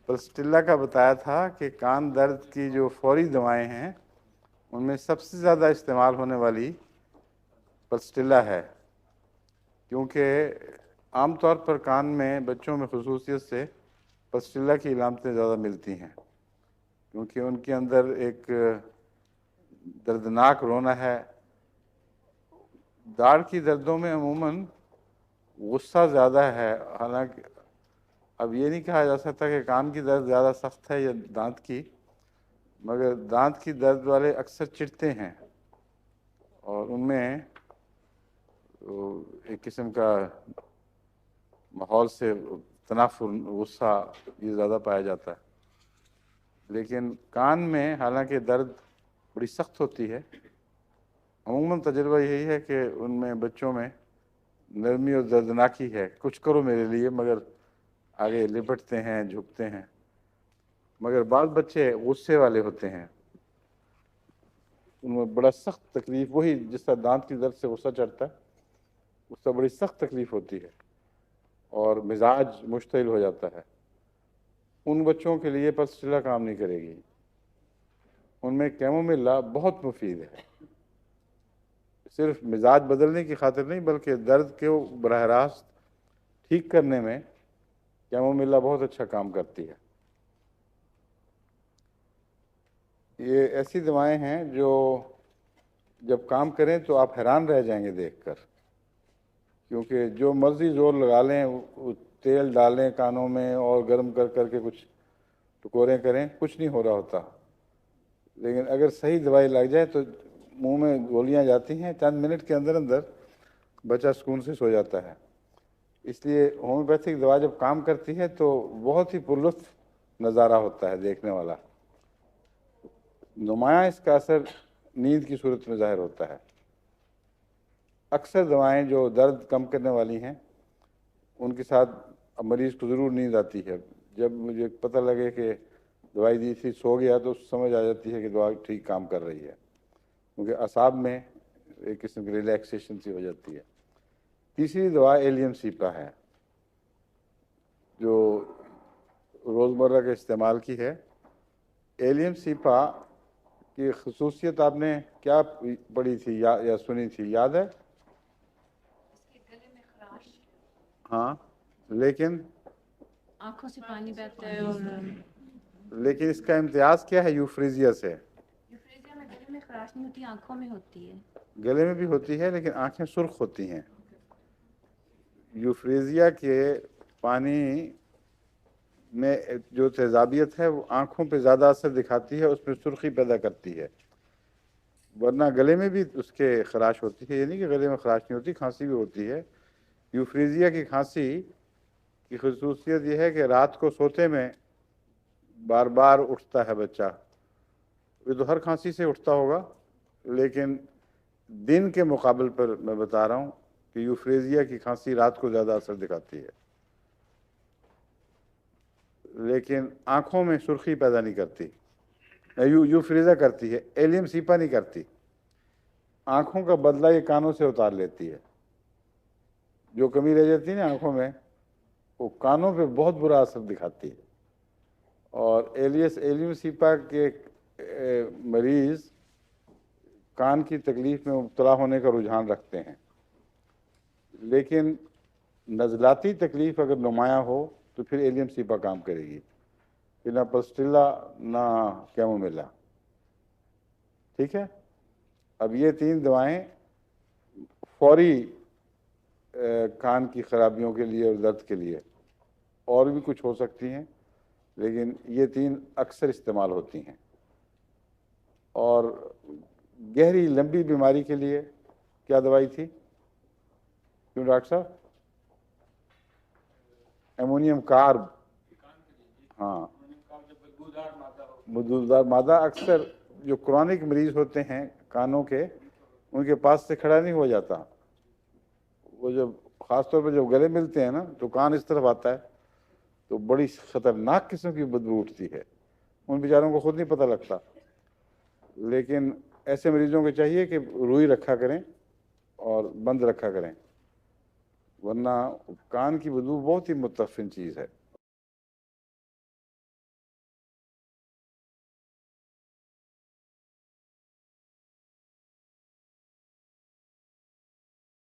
پلسٹیلا کا بتایا تھا کہ کان درد کی جو فوری دوائیں ہیں ان میں سب سے زیادہ استعمال ہونے والی پلسٹیلا ہے، کیونکہ عام طور پر کان میں بچوں میں خصوصیت سے پلسٹیلا کی علامتیں زیادہ ملتی ہیں، کیونکہ ان کے اندر ایک دردناک رونا ہے۔ داڑھ کی دردوں میں عموماً غصہ زیادہ ہے، حالانکہ اب یہ نہیں کہا جا سکتا کہ کان کی درد زیادہ سخت ہے یا دانت کی، مگر دانت کی درد والے اکثر چڑھتے ہیں اور ان میں ایک قسم کا ماحول سے تنافر، غصہ یہ زیادہ پایا جاتا ہے۔ لیکن کان میں حالانکہ درد بڑی سخت ہوتی ہے، عموماً تجربہ یہی ہے کہ ان میں بچوں میں نرمی اور دردناکی ہے، کچھ کرو میرے لیے، مگر آگے لپٹتے ہیں، جھکتے ہیں۔ مگر بعض بچے غصے والے ہوتے ہیں، ان میں بڑا سخت تکلیف، وہی جس طرح دانت کی درد سے غصہ چڑھتا ہے اس سے بڑی سخت تکلیف ہوتی ہے اور مزاج مشتعل ہو جاتا ہے۔ ان بچوں کے لیے پلسٹیلا کام نہیں کرے گی، ان میں کیمومیلا بہت مفید ہے، صرف مزاج بدلنے کی خاطر نہیں بلکہ درد کو براہ راست ٹھیک کرنے میں کیمومیلا بہت اچھا کام کرتی ہے۔ یہ ایسی دوائیں ہیں جو جب کام کریں تو آپ حیران رہ جائیں گے دیکھ کر، کیونکہ جو مرضی زور لگا لیں، تیل ڈالیں کانوں میں اور گرم کر کر کے کچھ ٹکوریں کریں، کچھ نہیں ہو رہا ہوتا۔ لیکن اگر صحیح دوائی لگ جائے تو منہ میں گولیاں جاتی ہیں، چند منٹ کے اندر اندر بچہ سکون سے سو جاتا ہے۔ اس لیے ہومیوپیتھک دوا جب کام کرتی ہے تو بہت ہی پرلطف نظارہ ہوتا ہے دیکھنے والا۔ نمایاں اس کا اثر نیند کی صورت میں ظاہر ہوتا ہے۔ اکثر دوائیں جو درد کم کرنے والی ہیں ان کے ساتھ مریض کو ضرور نیند آتی ہے۔ جب مجھے پتہ لگے کہ دوائی دی تھی سو گیا تو سمجھ آ جاتی ہے کہ دوا ٹھیک کام کر رہی ہے، کیونکہ اعصاب میں ایک قسم کی ریلیکسیشن سی ہو جاتی ہے۔ تیسری دوا ایلیم سیپا ہے جو روزمرہ کے استعمال کی ہے۔ ایلیم سیپا کی خصوصیت آپ نے کیا پڑھی تھی یا سنی تھی، یاد ہے؟ ہاں، لیکن آنکھوں سے پانی بہتا ہے، اور لیکن اس کا امتیاز کیا ہے یوفریزیا سے؟ یوفریزیا میں گلے میں خراش نہیں ہوتی، آنکھوں میں ہوتی ہے۔ گلے میں بھی ہوتی ہے لیکن آنکھیں سرخ ہوتی ہیں۔ یوفریزیا کے پانی میں جو تیزابیت ہے وہ آنکھوں پہ زیادہ اثر دکھاتی ہے، اس میں سرخی پیدا کرتی ہے، ورنہ گلے میں بھی اس کے خراش ہوتی ہے۔ یہ نہیں کہ گلے میں خراش نہیں ہوتی، کھانسی بھی ہوتی ہے۔ یوفریزیا کی کھانسی کی خصوصیت یہ ہے کہ رات کو سوتے میں بار بار اٹھتا ہے بچہ۔ یہ تو ہر کھانسی سے اٹھتا ہوگا، لیکن دن کے مقابل پر میں بتا رہا ہوں کہ یوفریزیا کی کھانسی رات کو زیادہ اثر دکھاتی ہے، لیکن آنکھوں میں سرخی پیدا نہیں کرتی۔ یوفریزیا کرتی ہے، ایلیم سیپا نہیں کرتی۔ آنکھوں کا بدلہ یہ کانوں سے اتار لیتی ہے، جو کمی رہ جاتی ہے نا آنکھوں میں وہ کانوں پہ بہت برا اثر دکھاتی ہے۔ اور ایلیم سیپا کے مریض کان کی تکلیف میں مبتلا ہونے کا رجحان رکھتے ہیں، لیکن نزلاتی تکلیف اگر نمایاں ہو تو پھر ایلیم سیپا کام کرے گی، پھر نہ پلسٹیلا نہ کیمومیلا۔ ٹھیک ہے، اب یہ تین دوائیں فوری کان کی خرابیوں کے لیے اور درد کے لیے، اور بھی کچھ ہو سکتی ہیں لیکن یہ تین اکثر استعمال ہوتی ہیں۔ اور گہری لمبی بیماری کے لیے کیا دوائی تھی؟ کیوں ڈاکٹر صاحب؟ ایمونیم کارب، ہاں، بدبودار مادہ اکثر جو کرونک مریض ہوتے ہیں کانوں کے، ان کے پاس سے کھڑا نہیں ہو جاتا۔ وہ جب خاص طور پہ جب گلے ملتے ہیں نا تو کان اس طرف آتا ہے تو بڑی خطرناک قسم کی بدبو اٹھتی ہے، ان بیچاروں کو خود نہیں پتہ لگتا۔ لیکن ایسے مریضوں کو چاہیے کہ روئی رکھا کریں اور بند رکھا کریں، ورنہ کان کی بدبو بہت ہی متفن چیز ہے۔